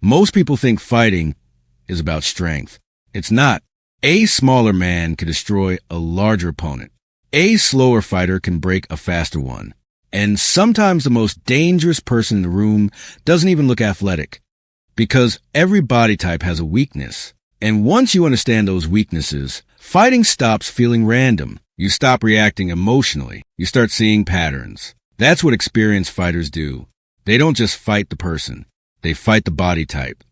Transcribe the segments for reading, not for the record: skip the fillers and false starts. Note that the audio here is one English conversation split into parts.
Most people think fighting is about strength. It's not. A smaller man can destroy a larger opponent. A slower fighter can break a faster one. And sometimes the most dangerous person in the room doesn't even look athletic, because every body type has a weakness. And once you understand those weaknesses, fighting stops feeling random. You stop reacting emotionally. You start seeing patterns. That's what experienced fighters do. They don't just fight the person. They fight the body type.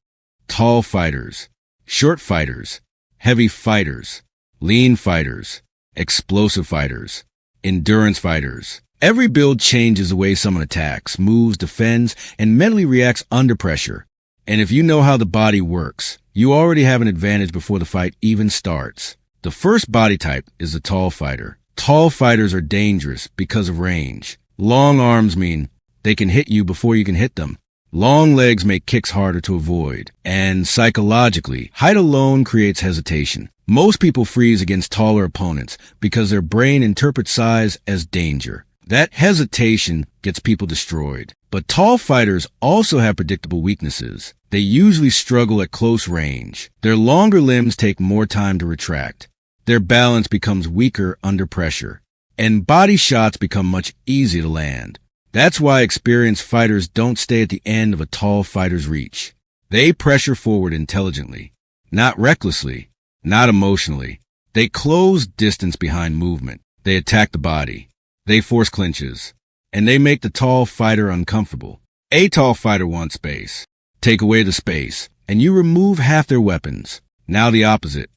Tall fighters, short fighters, heavy fighters, lean fighters, explosive fighters, endurance fighters. Every build changes the way someone attacks, moves, defends, and mentally reacts under pressure. And if you know how the body works, you already have an advantage before the fight even starts. The first body type is the tall fighter. Tall fighters are dangerous because of range. Long arms mean they can hit you before you can hit them. Long legs make kicks harder to avoid. And psychologically, height alone creates hesitation. Most people freeze against taller opponents because their brain interprets size as danger. That hesitation gets people destroyed. But tall fighters also have predictable weaknesses. They usually struggle at close range. Their longer limbs take more time to retract. Their balance becomes weaker under pressure. And body shots become much easier to land. That's why experienced fighters don't stay at the end of a tall fighter's reach. They pressure forward intelligently, not recklessly, not emotionally. They close distance behind movement. They attack the body. They force clinches. And they make the tall fighter uncomfortable. A tall fighter wants space. Take away the space, and you remove half their weapons. Now the opposite.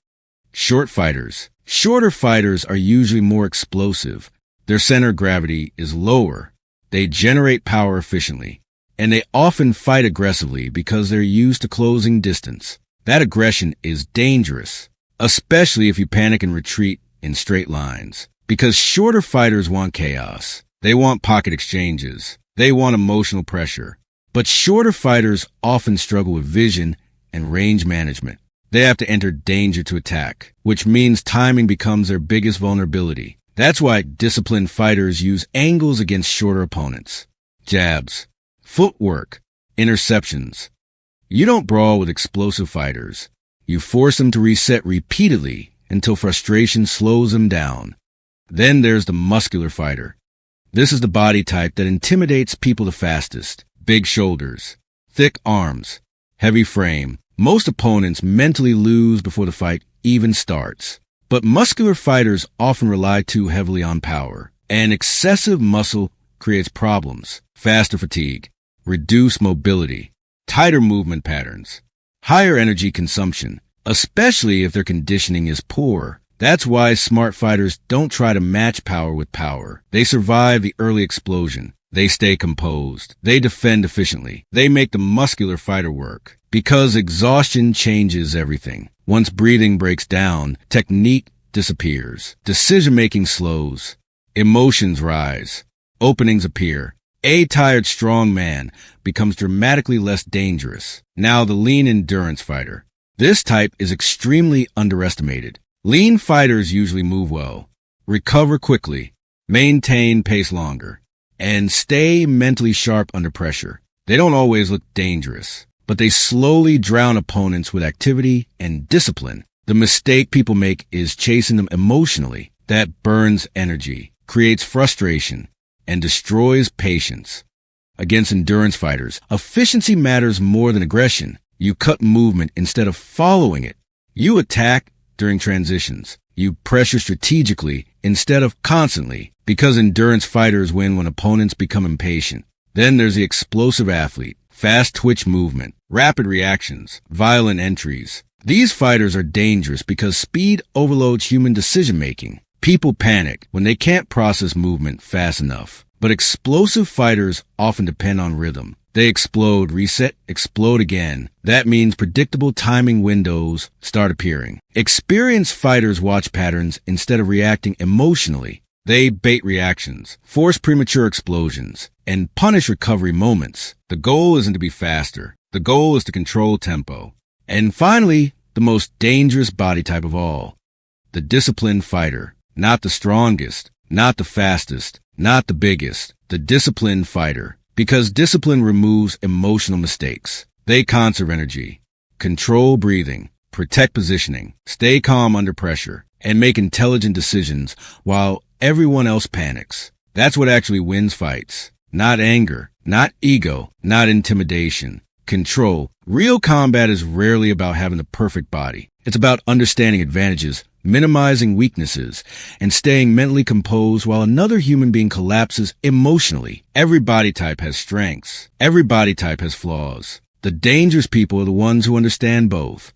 Short fighters. Shorter fighters are usually more explosive. Their center of gravity is lower. They generate power efficiently. And they often fight aggressively because they're used to closing distance. That aggression is dangerous, especially if you panic and retreat in straight lines. Because shorter fighters want chaos. They want pocket exchanges. They want emotional pressure. But shorter fighters often struggle with vision and range management. They have to enter danger to attack, which means timing becomes their biggest vulnerability. That's why disciplined fighters use angles against shorter opponents. Jabs, footwork, interceptions. You don't brawl with explosive fighters. You force them to reset repeatedly until frustration slows them down. Then there's the muscular fighter. This is the body type that intimidates people the fastest. Big shoulders, thick arms, heavy frame. Most opponents mentally lose before the fight even starts. But muscular fighters often rely too heavily on power. And excessive muscle creates problems. Faster fatigue, reduced mobility, tighter movement patterns, higher energy consumption, especially if their conditioning is poor. That's why smart fighters don't try to match power with power. They survive the early explosion. They stay composed. They defend efficiently. They make the muscular fighter work. Because exhaustion changes everything. Once breathing breaks down, technique disappears. Decision-making slows. Emotions rise. Openings appear. A tired, strong man becomes dramatically less dangerous. Now the lean endurance fighter. This type is extremely underestimated. Lean fighters usually move well, recover quickly, maintain pace longer, and stay mentally sharp under pressure. They don't always look dangerous, but they slowly drown opponents with activity and discipline. The mistake people make is chasing them emotionally. That burns energy, creates frustration, and destroys patience. Against endurance fighters, efficiency matters more than aggression. You cut movement instead of following it. You attack during transitions. You pressure strategically instead of constantly, because endurance fighters win when opponents become impatient. Then there's the explosive athlete, fast twitch movement, rapid reactions, violent entries. These fighters are dangerous because speed overloads human decision-making. People panic when they can't process movement fast enough. But explosive fighters often depend on rhythm. They explode, reset, explode again. That means predictable timing windows start appearing. Experienced fighters watch patterns instead of reacting emotionally. They bait reactions, force premature explosions, and punish recovery moments. The goal isn't to be faster. The goal is to control tempo. And finally, the most dangerous body type of all, the disciplined fighter. Not the strongest, not the fastest, not the biggest, the disciplined fighter. Because discipline removes emotional mistakes. They conserve energy, control breathing, protect positioning, stay calm under pressure, and make intelligent decisions while everyone else panics. That's what actually wins fights. Not anger, not ego, not intimidation. Control. Real combat is rarely about having the perfect body. It's about understanding advantages, minimizing weaknesses, and staying mentally composed while another human being collapses emotionally. Every body type has strengths. Every body type has flaws. The dangerous people are the ones who understand both.